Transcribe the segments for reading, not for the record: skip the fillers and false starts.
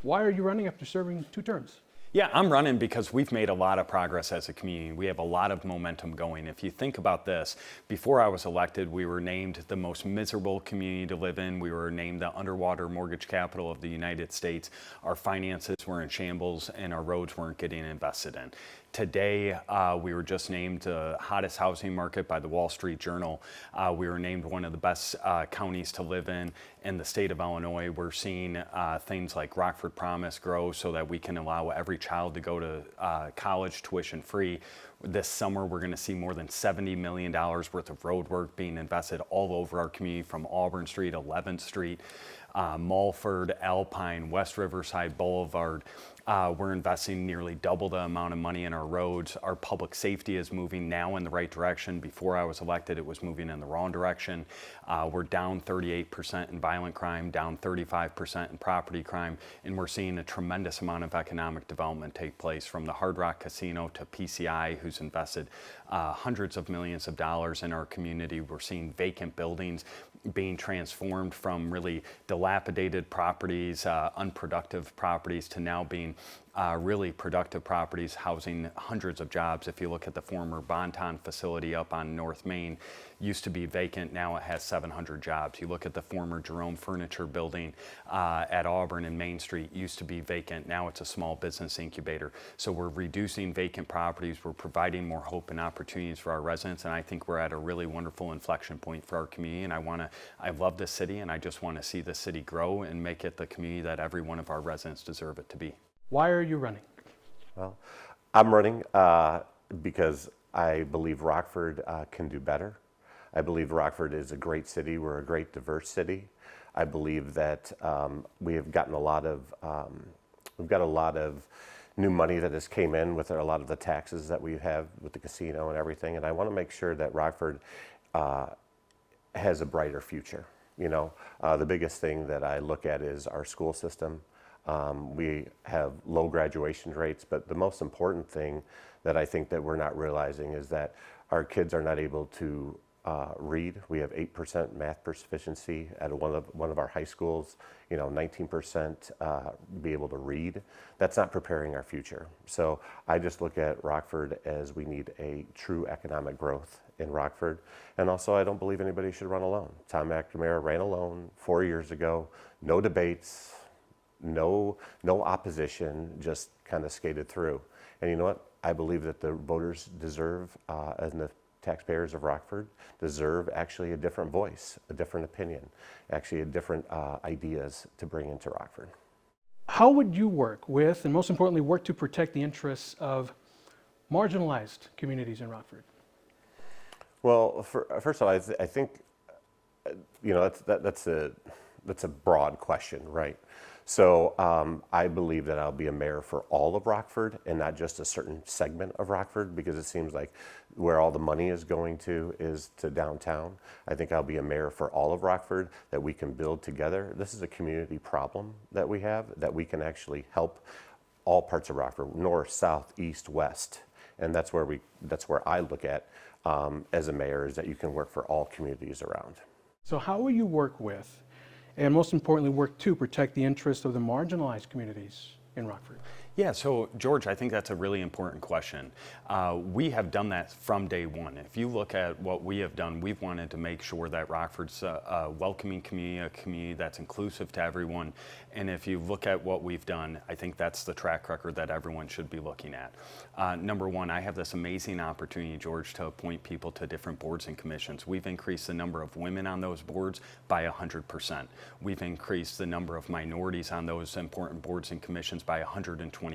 Why are you running after serving 2 terms? Yeah, I'm running because we've made a lot of progress as a community. We have a lot of momentum going. If you think about this, before I was elected, we were named the most miserable community to live in. We were named the underwater mortgage capital of the United States. Our finances were in shambles and our roads weren't getting invested in. Today, we were just named the hottest housing market by the Wall Street Journal. We were named one of the best counties to live in the state of Illinois. We're seeing things like Rockford Promise grow so that we can allow every child to go to college tuition free. This summer, we're going to see more than $70 million worth of road work being invested all over our community, from Auburn Street, 11th Street, Mulford, Alpine, West Riverside Boulevard. We're investing nearly double the amount of money in our roads. Our public safety is moving now in the right direction. Before I was elected, it was moving in the wrong direction. We're down 38% in violent crime, down 35% in property crime, and we're seeing a tremendous amount of economic development take place, from the Hard Rock Casino to PCI, who's invested hundreds of millions of dollars in our community. We're seeing vacant buildings being transformed from really dilapidated properties, unproductive properties, to now being really productive properties housing hundreds of jobs. If you look at the former Bonton facility up on North Main, used to be vacant, now it has 700 jobs. You look at the former Jerome Furniture building at Auburn and Main Street, used to be vacant, now it's a small business incubator. So we're reducing vacant properties, we're providing more hope and opportunities for our residents, and I think we're at a really wonderful inflection point for our community, and I love this city, and I just want to see the city grow and make it the community that every one of our residents deserve it to be. Why are you running? Well, I'm running because I believe Rockford can do better. I believe Rockford is a great city. We're a great, diverse city. I believe that we have gotten we've got a lot of new money that has came in with a lot of the taxes that we have with the casino and everything. And I want to make sure that Rockford has a brighter future. You know, the biggest thing that I look at is our school system. We have low graduation rates, but the most important thing that I think that we're not realizing is that our kids are not able to read. We have 8% math proficiency at one of our high schools. You know, 19% be able to read. That's not preparing our future. So I just look at Rockford as we need a true economic growth in Rockford. And also, I don't believe anybody should run alone. Tom McNamara ran alone 4 years ago. No debates. No opposition, just kind of skated through. And you know what? I believe that the voters deserve, and the taxpayers of Rockford deserve actually a different voice, a different opinion, actually a different ideas to bring into Rockford. How would you work with, and most importantly, work to protect the interests of marginalized communities in Rockford? Well, first of all, I think, you know, that's a broad question, right? So I believe that I'll be a mayor for all of Rockford and not just a certain segment of Rockford, because it seems like where all the money is going to is to downtown. I think I'll be a mayor for all of Rockford, that we can build together. This is a community problem that we have, that we can actually help all parts of Rockford, north, south, east, west. And that's where I look at as a mayor, is that you can work for all communities around. So how will you work with, and most importantly, work to protect the interests of the marginalized communities in Rockford? Yeah, so George, I think that's a really important question. We have done that from day one. If you look at what we have done, we've wanted to make sure that Rockford's a welcoming community, a community that's inclusive to everyone. And if you look at what we've done, I think that's the track record that everyone should be looking at. Number one, I have this amazing opportunity, George, to appoint people to different boards and commissions. We've increased the number of women on those boards by 100%. We've increased the number of minorities on those important boards and commissions by 125%.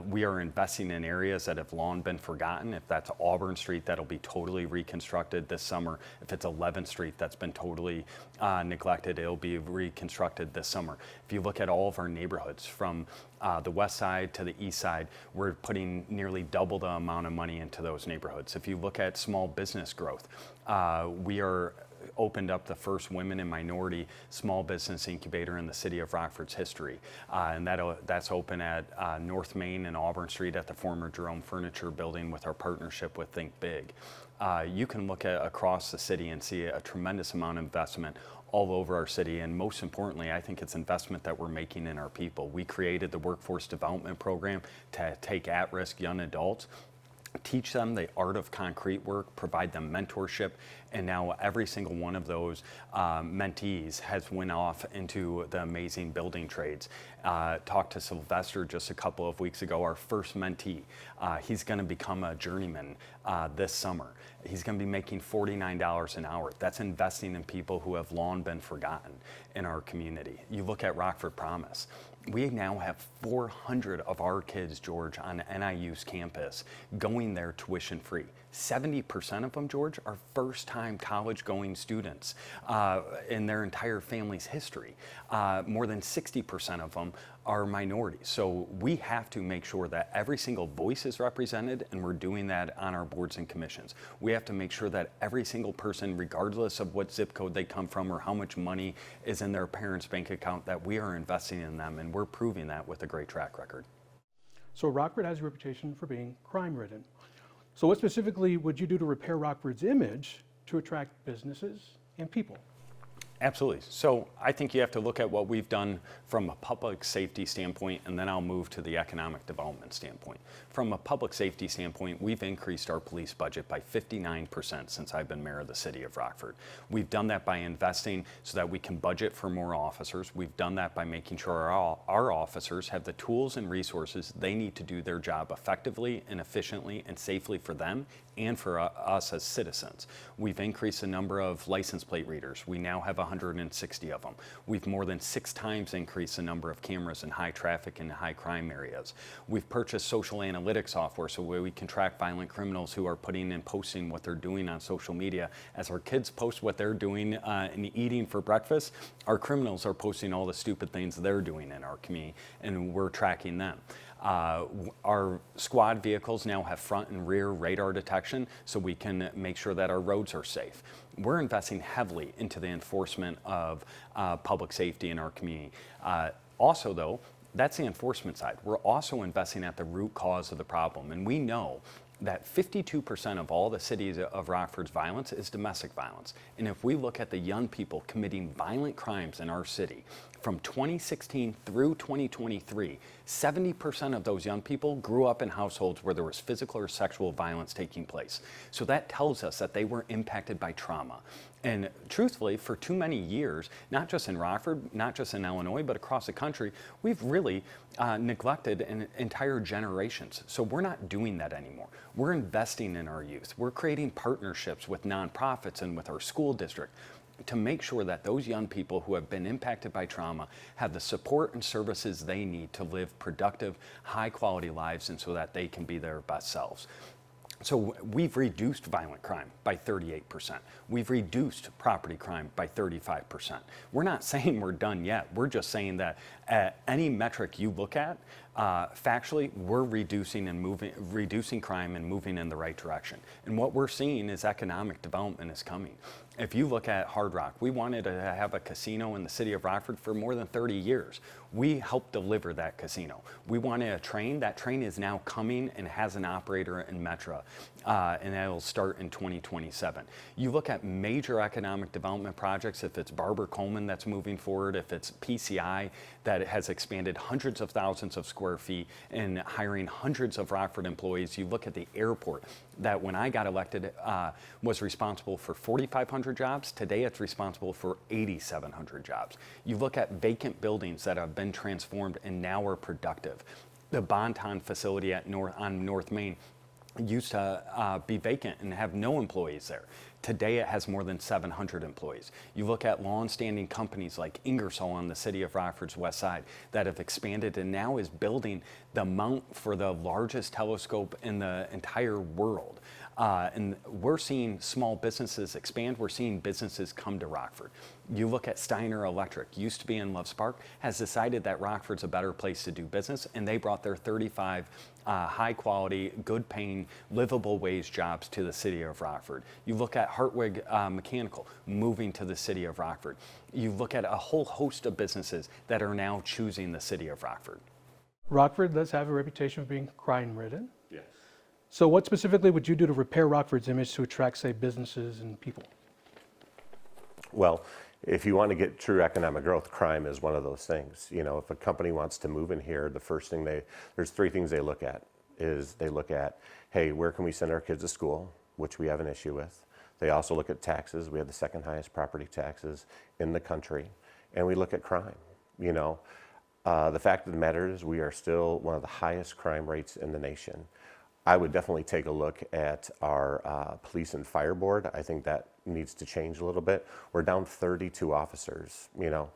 We are investing in areas that have long been forgotten. If that's Auburn Street, that'll be totally reconstructed this summer. If it's 11th Street, that's been totally neglected, it'll be reconstructed this summer. If you look at all of our neighborhoods, from the west side to the east side, we're putting nearly double the amount of money into those neighborhoods. If you look at small business growth, we are opened up the first women and minority small business incubator in the city of Rockford's history. And that's open at North Main and Auburn Street at the former Jerome Furniture Building with our partnership with Think Big. You can look across the city and see a tremendous amount of investment all over our city, and most importantly, I think it's investment that we're making in our people. We created the Workforce Development Program to take at-risk young adults, teach them the art of concrete work, provide them mentorship, and now every single one of those mentees has went off into the amazing building trades. Talked to Sylvester just a couple of weeks ago, our first mentee. He's going to become a journeyman this summer. He's going to be making $49 an hour. That's investing in people who have long been forgotten in our community. You look at Rockford Promise. We now have 400 of our kids, George, on NIU's campus going there tuition free. 70% of them, George, are first-time college-going students in their entire family's history. More than 60% of them are minorities. So we have to make sure that every single voice is represented, and we're doing that on our boards and commissions. We have to make sure that every single person, regardless of what zip code they come from or how much money is in their parents' bank account, that we are investing in them, and we're proving that with a great track record. So Rockford has a reputation for being crime-ridden. So what specifically would you do to repair Rockford's image to attract businesses and people? Absolutely. So I think you have to look at what we've done from a public safety standpoint, and then I'll move to the economic development standpoint. From a public safety standpoint, we've increased our police budget by 59% since I've been mayor of the city of Rockford. We've done that by investing so that we can budget for more officers. We've done that by making sure our officers have the tools and resources they need to do their job effectively and efficiently and safely for them and for us as citizens. We've increased the number of license plate readers. We now have 160 of them. We've more than 6 times increased the number of cameras in high traffic and high crime areas. We've purchased social analytics software so we can track violent criminals who are putting and posting what they're doing on social media. As our kids post what they're doing and eating for breakfast, our criminals are posting all the stupid things they're doing in our community, and we're tracking them. Our squad vehicles now have front and rear radar detection so we can make sure that our roads are safe. We're investing heavily into the enforcement of public safety in our community. Also though, that's the enforcement side. We're also investing at the root cause of the problem, and we know that 52% of all the cities of Rockford's violence is domestic violence. And if we look at the young people committing violent crimes in our city, from 2016 through 2023, 70% of those young people grew up in households where there was physical or sexual violence taking place. So that tells us that they were impacted by trauma. And truthfully, for too many years, not just in Rockford, not just in Illinois, but across the country, we've really neglected entire generations. So we're not doing that anymore. We're investing in our youth. We're creating partnerships with nonprofits and with our school district to make sure that those young people who have been impacted by trauma have the support and services they need to live productive, high-quality lives, and so that they can be their best selves. So we've reduced violent crime by 38%. We've reduced property crime by 35%. We're not saying we're done yet. We're just saying that at any metric you look at, factually, we're reducing crime and moving in the right direction. And what we're seeing is economic development is coming. If you look at Hard Rock, we wanted to have a casino in the city of Rockford for more than 30 years. We helped deliver that casino. We wanted a train. That train is now coming and has an operator in Metra, and that'll start in 2027. You look at major economic development projects, if it's Barber Coleman that's moving forward, if it's PCI that has expanded hundreds of thousands of square feet and hiring hundreds of Rockford employees. You look at the airport that when I got elected was responsible for 4,500 jobs. Today it's responsible for 8,700 jobs. You look at vacant buildings that have been transformed and now are productive. The Bonton facility on North Main used to be vacant and have no employees there. Today it has more than 700 employees. You look at long-standing companies like Ingersoll on the city of Rockford's west side that have expanded and now is building the mount for the largest telescope in the entire world. And we're seeing small businesses expand. We're seeing businesses come to Rockford. You look at Steiner Electric, used to be in Loves Park, has decided that Rockford's a better place to do business, and they brought their 35 high quality, good paying, livable wage jobs to the city of Rockford. You look at Hartwig Mechanical moving to the city of Rockford. You look at a whole host of businesses that are now choosing the city of Rockford. Rockford does have a reputation of being crime-ridden. Yes. So what specifically would you do to repair Rockford's image to attract, say, businesses and people? Well, if you want to get true economic growth, crime is one of those things. You know, if a company wants to move in here, the first thing there's three things they look at. They look at, hey, where can we send our kids to school, which we have an issue with. They also look at taxes. We have the second highest property taxes in the country. And we look at crime. You know, the fact of the matter is we are still one of the highest crime rates in the nation. I would definitely take a look at our police and fire board. I think that needs to change a little bit. We're down 32 officers. You know,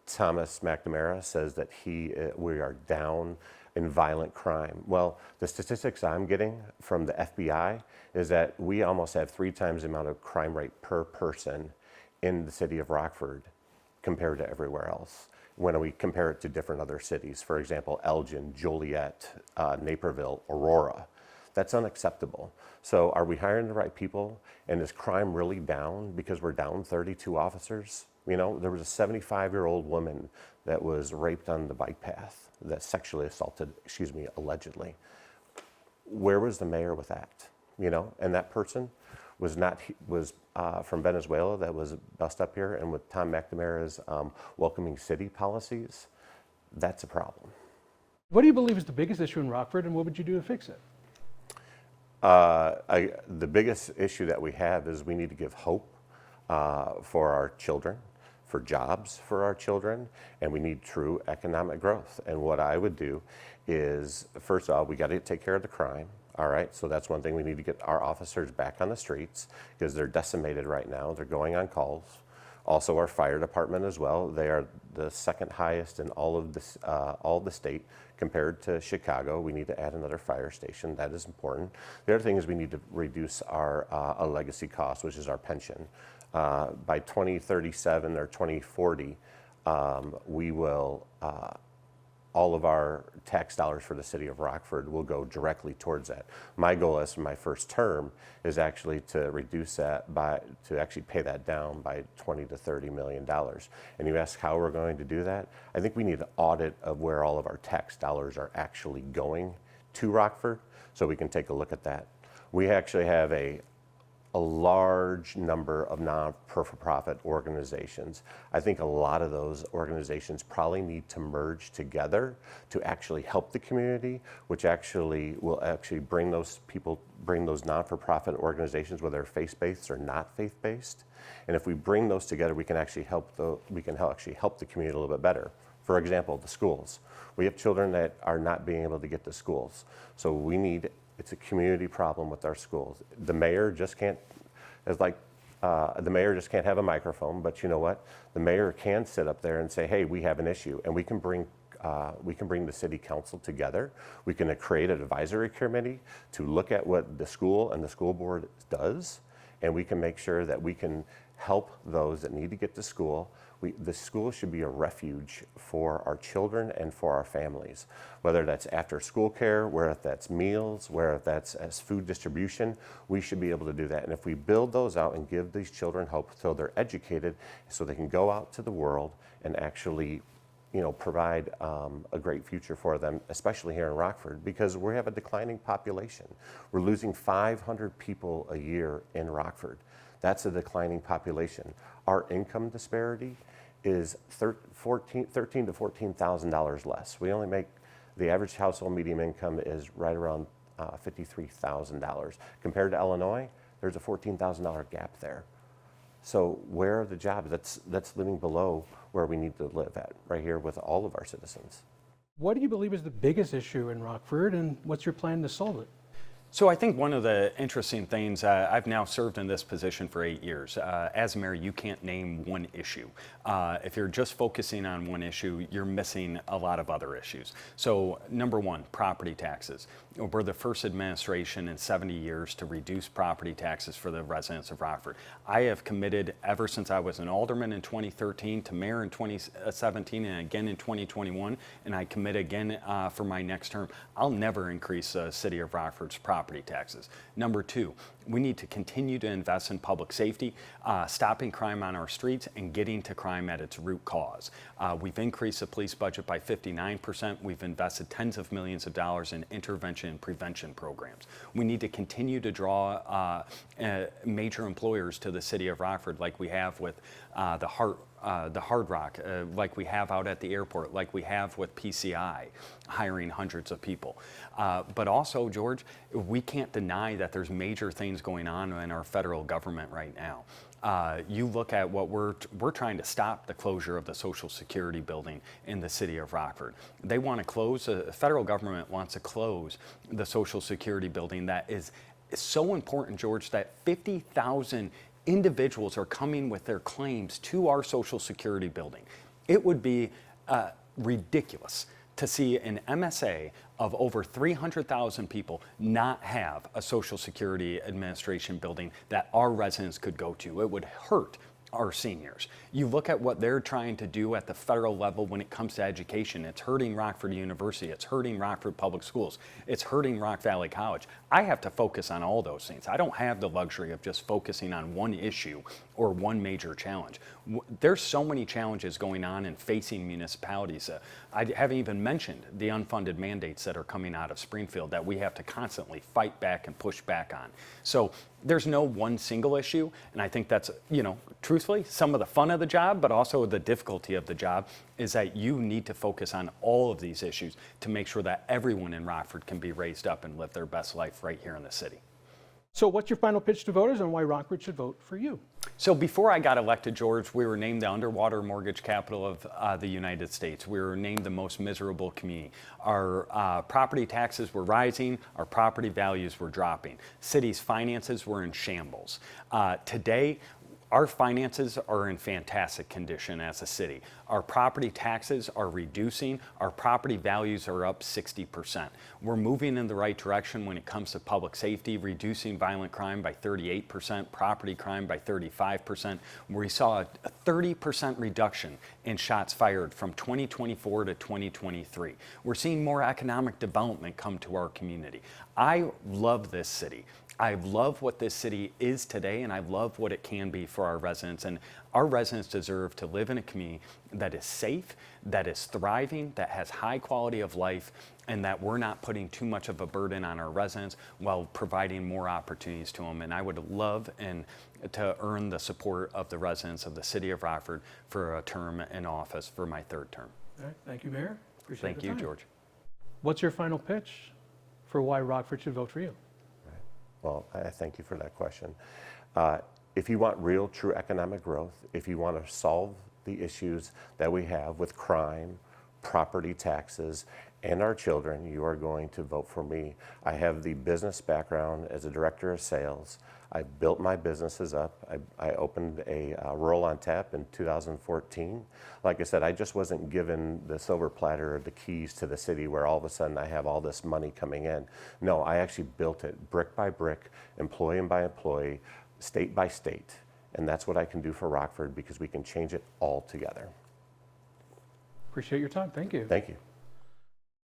Thomas McNamara says that we are down in violent crime. Well, the statistics I'm getting from the FBI is that we almost have 3 times the amount of crime rate per person in the city of Rockford compared to everywhere else. When we compare it to different other cities, for example, Elgin, Joliet, Naperville, Aurora. That's unacceptable. So are we hiring the right people? And is crime really down because we're down 32 officers? You know, there was a 75-year-old woman that was raped on the bike path, that sexually assaulted, allegedly. Where was the mayor with that? You know, and that person was from Venezuela that was bussed up here, and with Tom McNamara's welcoming city policies, that's a problem. What do you believe is the biggest issue in Rockford, and what would you do to fix it? The biggest issue that we have is we need to give hope for our children, for jobs for our children, and we need true economic growth. And what I would do is, first of all, we got to take care of the crime. All right, so that's one thing. We need to get our officers back on the streets because they're decimated right now. They're going on calls. Also, our fire department as well. They are the second highest in all of the state compared to Chicago. We need to add another fire station. That is important. The other thing is we need to reduce our legacy cost, which is our pension. By 2037 or 2040, we will. All of our tax dollars for the city of Rockford will go directly towards that. My goal as my first term is actually to reduce that to actually pay that down by $20 to $30 million. And you ask how we're going to do that? I think we need an audit of where all of our tax dollars are actually going to Rockford so we can take a look at that. We actually have a large number of non-for-profit organizations. I think a lot of those organizations probably need to merge together to actually help the community, which actually will bring those non-for-profit organizations, whether they're faith-based or not faith-based. And if we bring those together, we can actually help the community a little bit better. For example, the schools. We have children that are not being able to get to schools. So it's a community problem with our schools. The mayor just can't have a microphone, but you know what? The mayor can sit up there and say, hey, we have an issue, and we can bring the city council together. We can create an advisory committee to look at what the school and the school board does, and we can make sure that we can help those that need to get to school. The school should be a refuge for our children and for our families, whether that's after school care, whether that's meals, whether that's as food distribution. We should be able to do that. And if we build those out and give these children hope so they're educated, so they can go out to the world and actually provide a great future for them, especially here in Rockford, because we have a declining population. We're losing 500 people a year in Rockford. That's a declining population. Our income disparity is $13,000 to $14,000 less. We only make, the average household median income is right around $53,000. Compared to Illinois, there's a $14,000 gap there. So where are the jobs? That's living below where we need to live at, right here with all of our citizens. What do you believe is the biggest issue in Rockford, and what's your plan to solve it? So I think one of the interesting things, I've now served in this position for 8 years. As mayor, you can't name one issue. If you're just focusing on one issue, you're missing a lot of other issues. So number one, property taxes. We're the first administration in 70 years to reduce property taxes for the residents of Rockford. I have committed ever since I was an alderman in 2013 to mayor in 2017 and again in 2021, and I commit again for my next term. I'll never increase the city of Rockford's property taxes. Number two, we need to continue to invest in public safety, stopping crime on our streets and getting to crime at its root cause. We've increased the police budget by 59%. We've invested tens of millions of dollars in intervention and prevention programs. We need to continue to draw major employers to the city of Rockford like we have with the Hard Rock, like we have out at the airport, like we have with PCI, hiring hundreds of people. But also, George, we can't deny that there's major things going on in our federal government right now. You look at what we're trying to stop the closure of the Social Security building in the city of Rockford. They want to close, the federal government wants to close the Social Security building that is so important, George, that 50,000 individuals are coming with their claims to our Social Security building. It would be ridiculous to see an MSA of over 300,000 people not have a Social Security Administration building that our residents could go to. It would hurt our seniors. You look at what they're trying to do at the federal level when it comes to education. It's hurting Rockford University. It's hurting Rockford Public Schools. It's hurting Rock Valley College. I have to focus on all those things. I don't have the luxury of just focusing on one issue or one major challenge. There's so many challenges going on and facing municipalities. I haven't even mentioned the unfunded mandates that are coming out of Springfield that we have to constantly fight back and push back on. So there's no one single issue, and I think that's, truthfully, some of the fun of the job, but also the difficulty of the job is that you need to focus on all of these issues to make sure that everyone in Rockford can be raised up and live their best life right here in the city. So what's your final pitch to voters on why Rockford should vote for you? So before I got elected, George, we were named the underwater mortgage capital of the United States. We were named the most miserable community. Our property taxes were rising. Our property values were dropping. City's finances were in shambles. Today, our finances are in fantastic condition as a city. Our property taxes are reducing. Our property values are up 60%. We're moving in the right direction when it comes to public safety, reducing violent crime by 38%, property crime by 35%. We saw a 30% reduction in shots fired from 2024 to 2023. We're seeing more economic development come to our community. I love this city. I love what this city is today, and I love what it can be for our residents. And our residents deserve to live in a community that is safe, that is thriving, that has high quality of life, and that we're not putting too much of a burden on our residents while providing more opportunities to them. And I would love to earn the support of the residents of the city of Rockford for a term in office for my third term. All right, thank you, Mayor. Appreciate Thank the you, time. George. What's your final pitch for why Rockford should vote for you? Well, I thank you for that question. If you want real, true economic growth, if you want to solve the issues that we have with crime, property taxes, and our children, you are going to vote for me. I have the business background as a director of sales. I built my businesses up. I opened a Roll on Tap in 2014. Like I said, I just wasn't given the silver platter or the keys to the city where all of a sudden I have all this money coming in. No, I actually built it brick by brick, employee by employee, state by state. And that's what I can do for Rockford because we can change it all together. Appreciate your time. Thank you. Thank you.